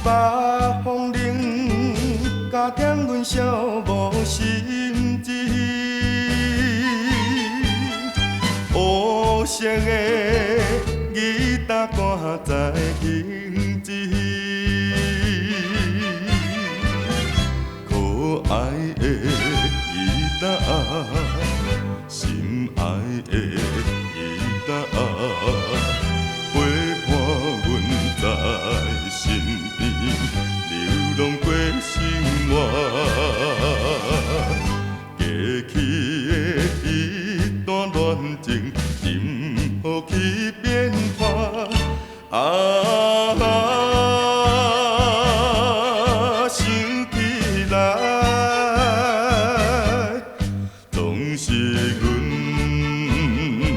北风冷，加添阮小无心志。黑色的吉他挂在胸前，可爱的吉他，心爱的吉他，陪伴阮在身边，流浪过生活。过去的一段恋情，任何去变化。想起来，总是阮运命。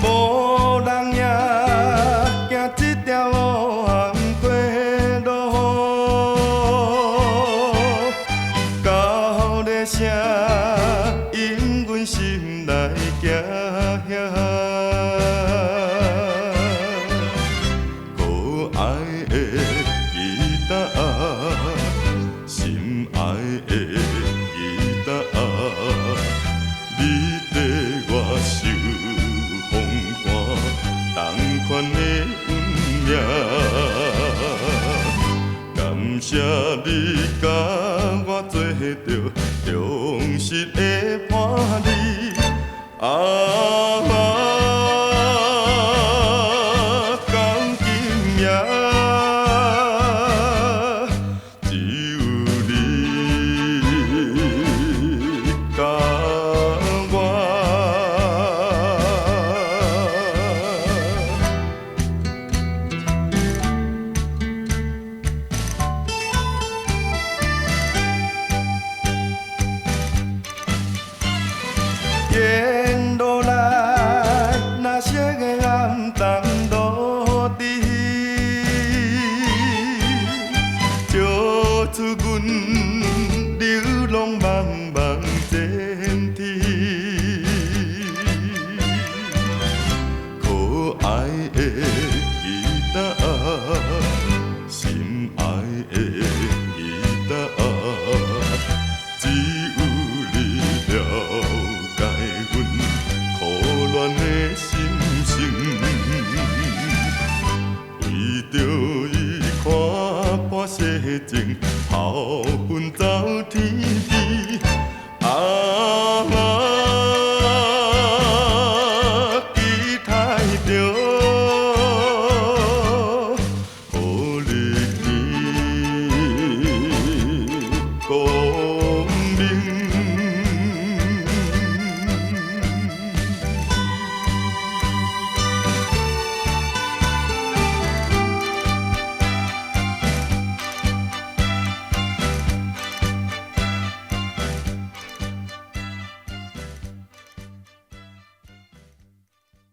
无人也行这条黑暗过路，到底谁因阮心内行遐？可爱的吉他，心爱的吉他，你跟我受风寒同款的运命。感谢你甲我做着忠实的伴侣。讲今夜，只有你甲我。沿路来，那些个暗淡落地，照出阮流浪茫茫前天。可爱的吉他，心爱的吉他。